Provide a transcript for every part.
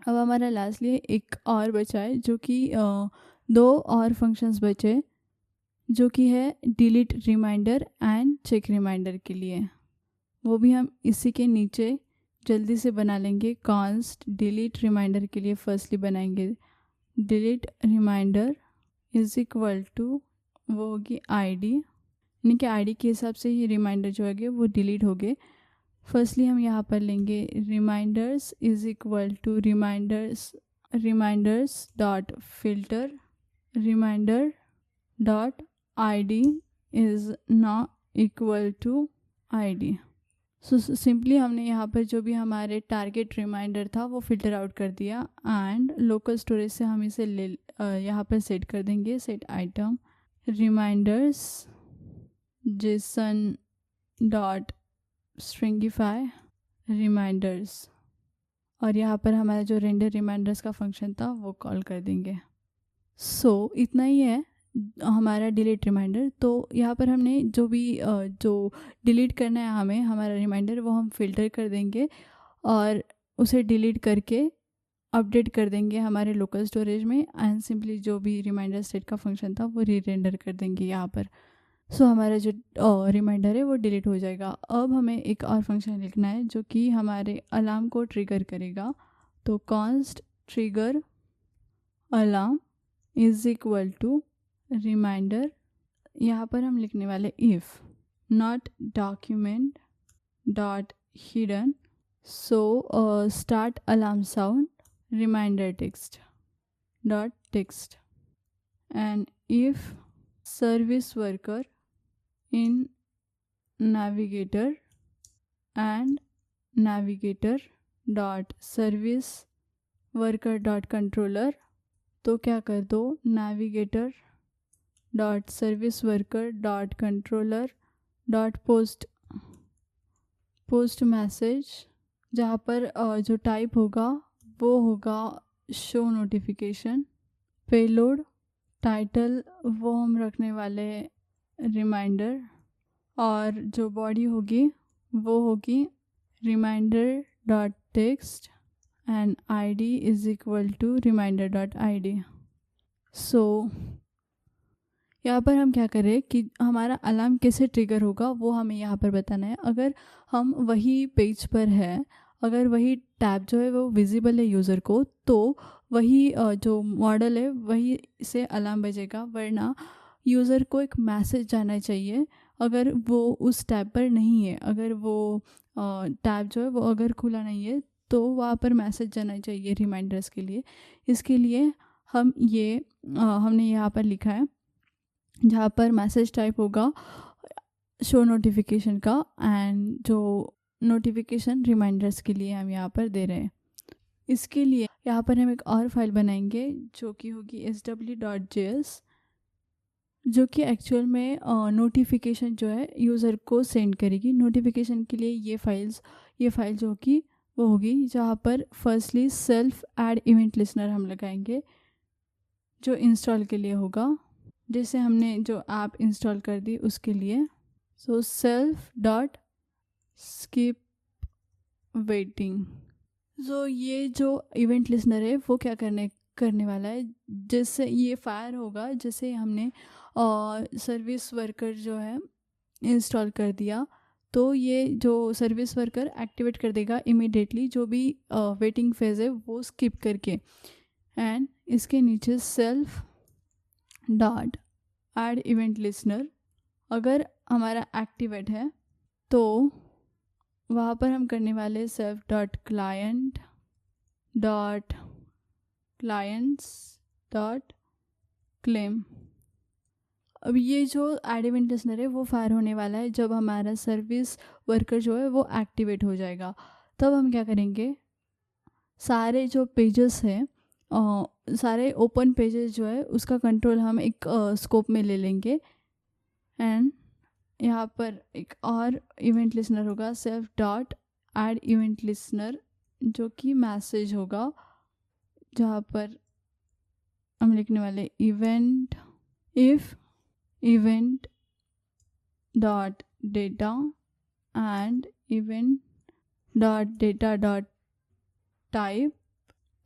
अब हमारा लास्टली एक और बचा है जो कि दो और फंक्शंस बचे जो कि है delete reminder and check reminder के लिए। वो भी हम इसी के नीचे जल्दी से बना लेंगे। कॉन्स्ट डिलीट रिमाइंडर के लिए फर्स्टली बनाएंगे delete reminder is equal to वो होगी आईडी, यानी कि आईडी के हिसाब से ही रिमाइंडर जो है वो डिलीट हो गए। फर्स्टली हम यहाँ पर लेंगे reminders is equal to reminders dot filter reminder dot ID is not equal to ID. So simply हमने यहाँ पर जो भी हमारे टारगेट रिमाइंडर था वो फिल्टर आउट कर दिया एंड लोकल स्टोरेज से हम इसे यहाँ पर सेट कर देंगे set item reminders JSON dot stringify reminders, और यहाँ पर हमारा जो रेंडर रिमाइंडर्स का फंक्शन था वो कॉल कर देंगे। सो इतना ही है हमारा डिलीट रिमाइंडर। तो यहाँ पर हमने जो भी जो डिलीट करना है हमें हमारा रिमाइंडर वो हम फिल्टर कर देंगे और उसे डिलीट करके अपडेट कर देंगे हमारे लोकल स्टोरेज में एंड सिंपली जो भी रिमाइंडर सेट का फंक्शन था वो रीरेंडर कर देंगे यहाँ पर। सो हमारा जो रिमाइंडर है वो डिलीट हो जाएगा। अब हमें एक और फंक्शन लिखना है जो कि हमारे अलार्म को ट्रिगर करेगा। तो const trigger alarm is equal to reminder, यहाँ पर हम लिखने वाले if not document dot hidden so start alarm sound reminder text dot text and if service worker in navigator and navigator dot service worker dot controller, तो क्या कर दो navigator dot service worker dot controller dot post message, जहाँ पर जो type होगा वो होगा शो नोटिफिकेशन। पेलोड टाइटल वो हम रखने वाले रिमाइंडर और जो बॉडी होगी वो होगी reminder dot text and ID is equal to reminder dot ID. So यहाँ पर हम क्या करें कि हमारा अलार्म कैसे ट्रिगर होगा वो हमें यहाँ पर बताना है। अगर हम वही पेज पर है, अगर वही टैब जो है वो विजिबल है यूज़र को, तो वही जो मॉडल है वही से अलार्म बजेगा, वरना यूज़र को एक मैसेज जाना चाहिए अगर वो उस टैब पर नहीं है। अगर वो टैब जो है वो अगर खुला नहीं है तो वहाँ पर मैसेज जाना चाहिए रिमाइंडर्स के लिए। इसके लिए हम हमने यहाँ पर लिखा है जहाँ पर मैसेज टाइप होगा शो नोटिफिकेशन का एंड जो नोटिफिकेशन रिमाइंडर्स के लिए हम यहाँ पर दे रहे हैं। इसके लिए यहाँ पर हम एक और फाइल बनाएंगे जो कि होगी sw.js, जो कि एक्चुअल में नोटिफिकेशन जो है यूज़र को सेंड करेगी। नोटिफिकेशन के लिए ये फाइल जो होगी वो होगी जहाँ पर firstly self add event listener हम लगाएंगे जो इंस्टॉल के लिए होगा, जैसे हमने जो ऐप इंस्टॉल कर दी उसके लिए। So self dot skip waiting, so ये जो इवेंट लिसनर है वो क्या करने वाला है, जैसे ये फायर होगा जैसे हमने सर्विस वर्कर जो है इंस्टॉल कर दिया, तो ये जो सर्विस वर्कर एक्टिवेट कर देगा इमीडिएटली जो भी वेटिंग फेज है वो स्किप करके। एंड इसके नीचे self dot add event listener अगर हमारा एक्टिवेट है तो वहाँ पर हम करने वाले self dot clients dot claim. अब ये जो ऐड इवेंट लिसनर है वो फायर होने वाला है जब हमारा सर्विस वर्कर जो है वो एक्टिवेट हो जाएगा। तब हम क्या करेंगे, सारे जो पेजेस हैं सारे ओपन पेजेस जो है उसका कंट्रोल हम एक स्कोप में ले लेंगे एंड यहाँ पर एक और इवेंट लिसनर होगा self dot add event listener जो कि मैसेज होगा, जहाँ पर हम लिखने वाले event if event dot data and event dot data dot type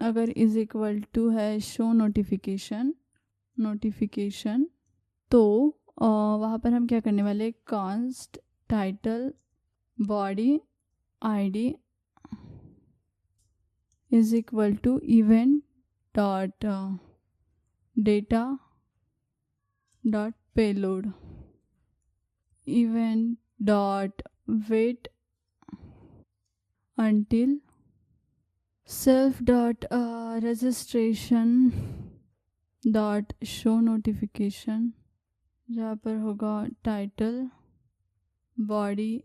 अगर इज इक्वल टू है शो नोटिफिकेशन तो वहाँ पर हम क्या करने वाले, const title body ID is equal to event dot data dot payload event dot wait until self dot registration dot show notification, जहाँ पर होगा title body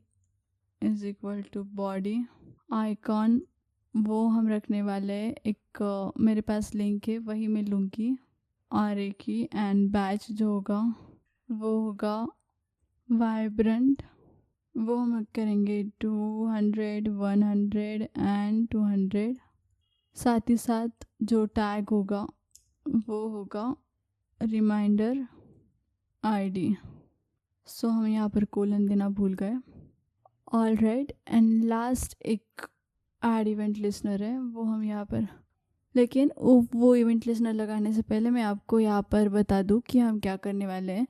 is equal to body icon, वो हम रखने वाले हैं एक मेरे पास लिंक है वही मैं लूँगी आर की, एंड बैच जो होगा वो होगा वाइब्रेंट, वो हम करेंगे 200 100 एंड 200। साथ ही साथ जो टैग होगा वो होगा रिमाइंडर आईडी। सो हम यहाँ पर कोलन देना भूल गए। ऑल राइट, एंड लास्ट एक ऐड इवेंट लिसनर है, वो हम यहाँ पर, लेकिन वो इवेंट लिसनर लगाने से पहले मैं आपको यहाँ पर बता दूँ कि हम क्या करने वाले हैं।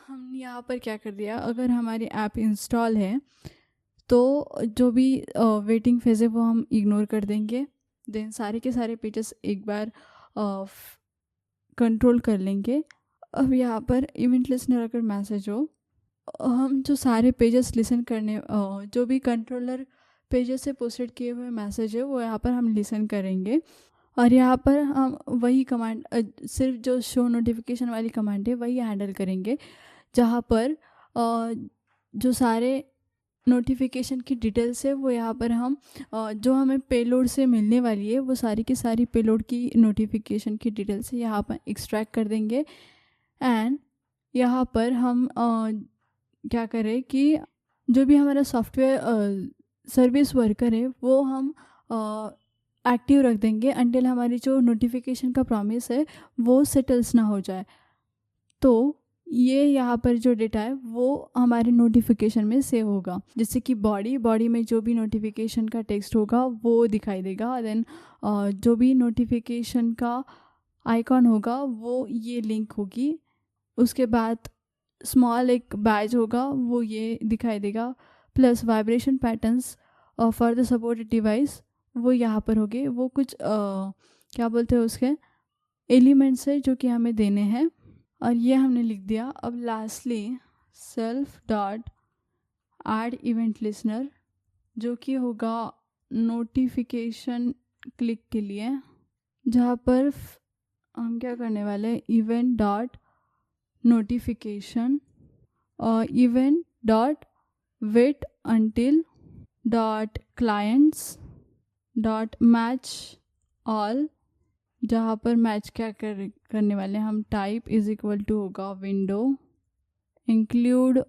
हम यहाँ पर क्या कर दिया, अगर हमारी ऐप इंस्टॉल है तो जो भी वेटिंग फेज़ है वो हम इग्नोर कर देंगे। देन सारे के सारे पेजेस एक बार कंट्रोल कर लेंगे। अब यहाँ पर इवेंट लिसनर अगर मैसेज हो, हम जो सारे पेजेस लिसन करने जो भी कंट्रोलर पेजेस से पोस्टेड किए हुए मैसेज है वो यहाँ पर हम लिसन करेंगे। और यहाँ पर हम वही कमांड, सिर्फ जो शो नोटिफिकेशन वाली कमांड है वही हैंडल करेंगे, जहाँ पर जो सारे नोटिफिकेशन की डिटेल्स है वो यहाँ पर हम जो हमें पेलोड से मिलने वाली है वो सारी की सारी पेलोड की नोटिफिकेशन की डिटेल्स है यहाँ पर एक्सट्रैक्ट कर देंगे। एंड यहाँ पर हम क्या करें कि जो भी हमारा सॉफ्टवेयर सर्विस वर्कर है वो हम एक्टिव रख देंगे अंटिल हमारी जो नोटिफिकेशन का प्रॉमिस है वो सेटल्स ना हो जाए। तो ये यहाँ पर जो डेटा है वो हमारे नोटिफिकेशन में सेव होगा, जैसे कि बॉडी में जो भी नोटिफिकेशन का टेक्स्ट होगा वो दिखाई देगा। देन जो भी नोटिफिकेशन का आइकॉन होगा वो ये लिंक होगी, उसके बाद स्मॉल एक बैज होगा वो ये दिखाई देगा, plus vibration patterns for the supported device वो यहाँ पर होंगे। वो कुछ क्या बोलते हैं उसके एलिमेंट्स है जो कि हमें देने हैं, और ये हमने लिख दिया। अब lastly self dot add event listener जो कि होगा नोटिफिकेशन क्लिक के लिए, जहाँ पर हम क्या करने वाले, इवेंट डॉट नोटिफिकेशन और event dot wait until dot clients dot match all, जहाँ पर मैच क्या करने वाले हम, टाइप इज इक्वल टू होगा window include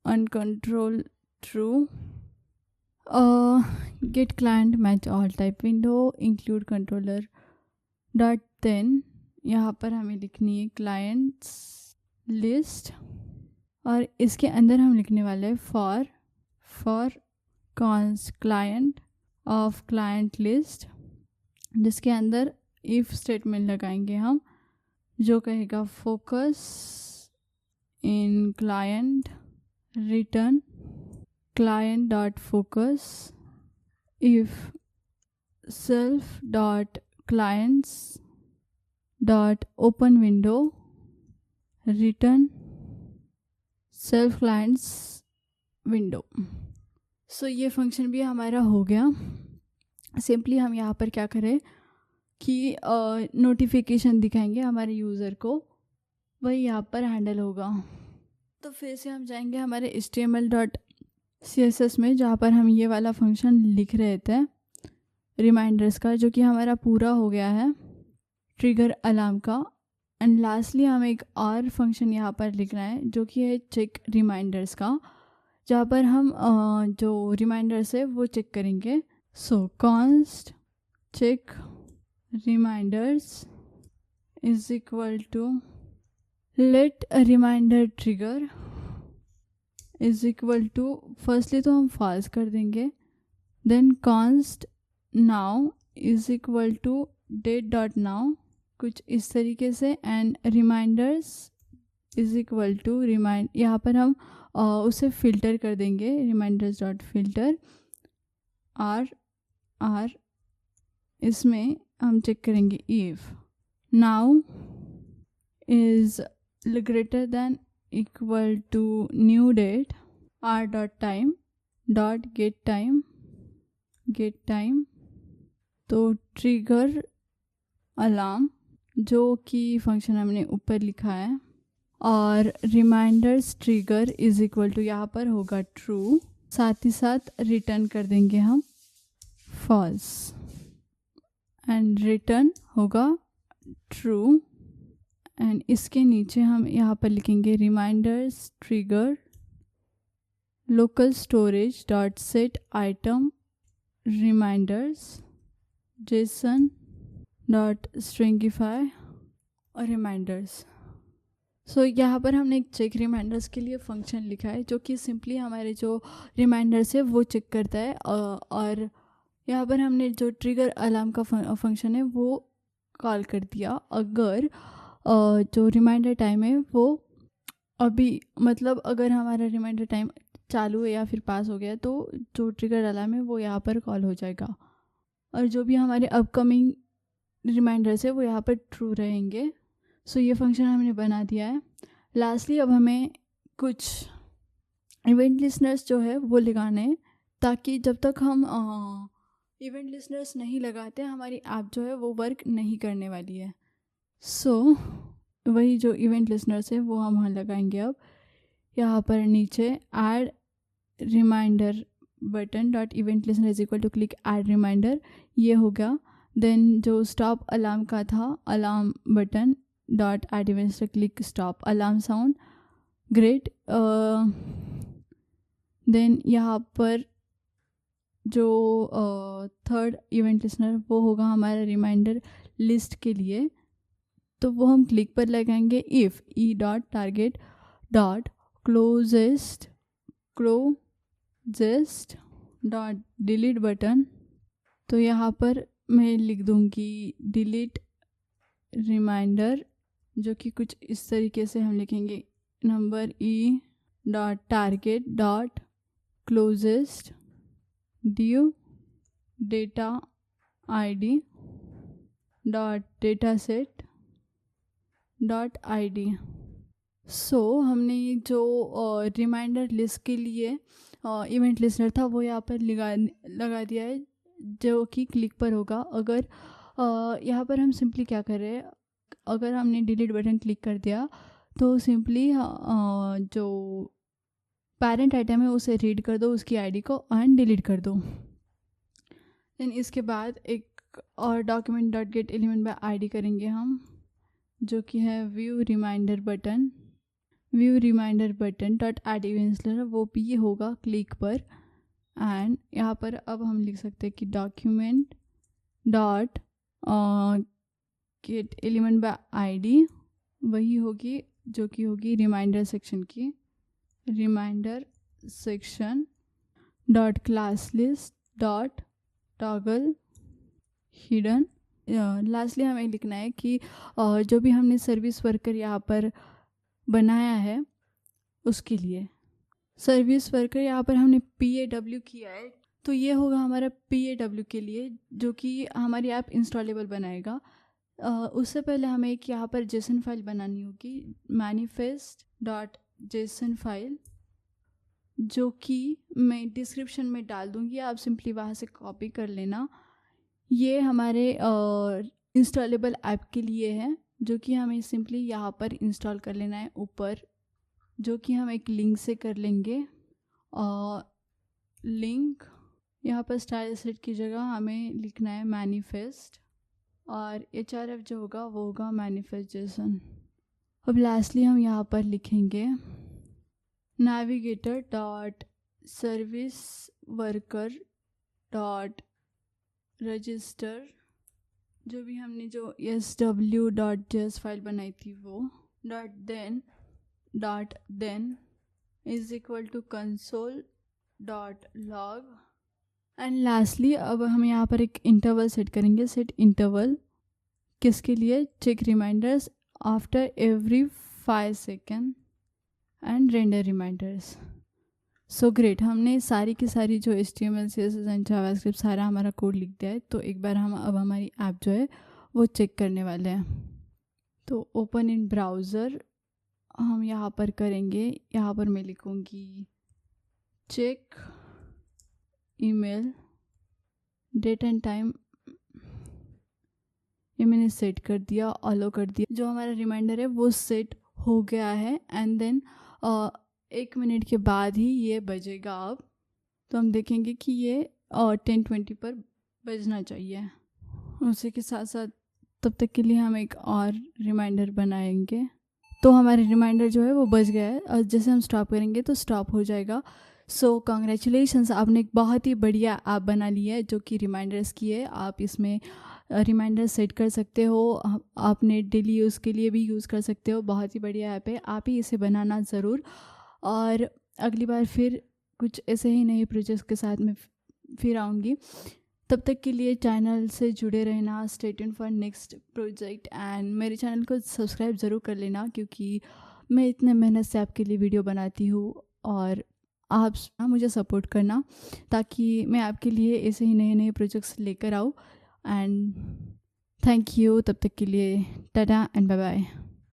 uncontrolled true get client match all type window include controller dot, then यहाँ पर हमें लिखनी है क्लाइंट्स लिस्ट, और इसके अंदर हम लिखने वाले हैं for cons client of client list, जिसके अंदर इफ़ स्टेटमेंट लगाएंगे हम जो कहेगा focus in client return client dot focus if self dot clients dot open window return self clients window. So ये फंक्शन भी हमारा हो गया। सिंपली हम यहाँ पर क्या करें कि नोटिफिकेशन दिखाएंगे हमारे यूज़र को, वही यहाँ पर हैंडल होगा। तो फिर से हम जाएंगे हमारे html.css में, जहाँ पर हम ये वाला फंक्शन लिख रहे थे रिमाइंडर्स का, जो कि हमारा पूरा हो गया है ट्रिगर अलार्म का। एंड लास्टली हम एक और फंक्शन यहाँ पर लिखना है जो कि है चेक रिमाइंडर्स का, जहाँ पर हम जो रिमाइंडर्स है वो चेक करेंगे। So const check reminders is equal to let reminder trigger is equal to, firstly तो हम फॉल्स कर देंगे, then const now is equal to date dot now, कुछ इस तरीके से, and reminders is equal to remind, यहाँ पर हम उसे फिल्टर कर देंगे, रिमाइंडर्स डॉट फिल्टर आर इसमें हम चेक करेंगे if now is greater then equal to new date r dot time dot get time, तो ट्रिगर अलार्म जो कि फंक्शन हमने ऊपर लिखा है, और reminders trigger is equal to यहाँ पर होगा ट्रू, साथ ही साथ रिटर्न कर देंगे हम फॉल्स, एंड रिटर्न होगा ट्रू, एंड इसके नीचे हम यहाँ पर लिखेंगे reminders trigger local storage dot set item reminders JSON dot stringify और रिमाइंडर्स। सो यहाँ पर हमने एक चेक रिमाइंडर्स के लिए फंक्शन लिखा है जो कि सिंपली हमारे जो रिमाइंडर्स है वो चेक करता है, और यहाँ पर हमने जो ट्रिगर अलार्म का फंक्शन है वो कॉल कर दिया अगर जो रिमाइंडर टाइम है वो अभी, मतलब अगर हमारा रिमाइंडर टाइम चालू है या फिर पास हो गया तो जो ट्रिगर अलार्म है वो यहाँ पर कॉल हो जाएगा, और जो भी हमारे अपकमिंग रिमाइंडर्स है वो यहाँ पर ट्रू रहेंगे। सो ये फंक्शन हमने बना दिया है। लास्टली अब हमें कुछ इवेंट लिसनर्स जो है वो लगाने हैं, ताकि जब तक हम इवेंट लिसनर्स नहीं लगाते हमारी ऐप जो है वो वर्क नहीं करने वाली है। सो वही जो इवेंट लिसनर्स है वो हम लगाएंगे। अब यहाँ पर नीचे add reminder button dot event listener is equal to click add reminder, ये होगा। देन जो स्टॉप अलार्म का था, alarm button dot add event listener click stop alarm sound, great. Then यहाँ पर जो थर्ड इवेंट लिसनर वो होगा हमारा रिमाइंडर लिस्ट के लिए, तो वो हम क्लिक पर लगाएंगे if E dot target dot closest dot delete button. तो यहाँ पर मैं लिख दूँगी डिलीट रिमाइंडर, जो कि कुछ इस तरीके से हम लिखेंगे number e dot target dot closest due data ID dot data set dot ID. So हमने ये जो रिमाइंडर लिस्ट के लिए इवेंट लिस्टर था वो यहाँ पर लगा दिया है, जो कि क्लिक पर होगा। अगर यहाँ पर हम सिंपली क्या कर रहे हैं, अगर हमने डिलीट बटन क्लिक कर दिया तो सिंपली जो पेरेंट आइटम है उसे रीड कर दो, उसकी आईडी को, एंड डिलीट कर दो। देन इसके बाद एक और document dot get element by ID करेंगे हम, जो कि है view reminder button dot add events, वो भी होगा क्लिक पर। एंड यहाँ पर अब हम लिख सकते हैं कि document dot get element by ID वही होगी जो कि होगी रिमाइंडर सेक्शन की, reminder section dot class list dot toggle hidden. Lastly हमें लिखना है कि जो भी हमने सर्विस वर्कर यहाँ पर बनाया है उसके लिए सर्विस वर्कर यहाँ पर हमने PAW किया है, तो ये होगा हमारा PAW के लिए, जो कि हमारी ऐप इंस्टॉलेबल बनाएगा। उससे पहले हमें एक यहाँ पर जेसन फाइल बनानी होगी, मैनिफेस्ट डॉट जेसन फाइल, जो कि मैं डिस्क्रिप्शन में डाल दूँगी, आप सिंपली वहाँ से कॉपी कर लेना। ये हमारे इंस्टॉलेबल ऐप के लिए है, जो कि हमें सिंपली यहाँ पर इंस्टॉल कर लेना है ऊपर, जो कि हम एक लिंक से कर लेंगे। और लिंक यहाँ पर स्टाइल सेट की जगह हमें लिखना है मैनिफेस्ट, और HRF जो होगा वो होगा मैनिफेस्ट जेसन। अब लास्टली हम यहाँ पर लिखेंगे navigator dot service worker dot register, जो भी हमने जो SW.js फाइल बनाई थी वो, dot then is equal to console dot log and lastly अब हम यहाँ पर एक इंटरवल सेट करेंगे। सेट इंटरवल किसके लिए? Check reminders after every 5 second and render reminders. So great, हमने सारी की सारी जो HTML CSS एंड जावास्क्रिप्ट सारा हमारा कोड लिख दिया है। तो एक बार हम अब हमारी ऐप जो है वो चेक करने वाले हैं। तो ओपन इन ब्राउज़र हम यहाँ पर करेंगे, यहाँ पर मैं लिखूँगी check email date and time, ये मैंने सेट कर दिया, अलो कर दिया। जो हमारा रिमाइंडर है वो सेट हो गया है एंड देन 1 मिनट के बाद ही ये बजेगा। अब तो हम देखेंगे कि ये 10:20 पर बजना चाहिए। उसी के साथ साथ तब तक के लिए हम एक और रिमाइंडर बनाएंगे। तो हमारे रिमाइंडर जो है वो बज गया है और जैसे हम स्टॉप करेंगे तो स्टॉप हो जाएगा। सो कॉन्ग्रेचुलेशंस, आपने एक बहुत ही बढ़िया ऐप बना ली है जो कि रिमाइंडर्स की है। आप इसमें रिमाइंडर सेट कर सकते हो, आपने डेली यूज़ के लिए भी यूज़ कर सकते हो। बहुत ही बढ़िया ऐप है, आप ही इसे बनाना ज़रूर। और अगली बार फिर कुछ ऐसे ही नए प्रोजेक्ट्स के साथ मैं फिर आऊँगी। तब तक के लिए चैनल से जुड़े रहना, stay tuned for next project and मेरे चैनल को सब्सक्राइब ज़रूर कर लेना क्योंकि मैं इतने मेहनत से आपके लिए वीडियो बनाती हूँ और आप मुझे सपोर्ट करना ताकि मैं आपके लिए ऐसे ही नए नए प्रोजेक्ट्स लेकर आऊँ। एंड थैंक यू, तब तक के लिए टाटा एंड बाय बाय।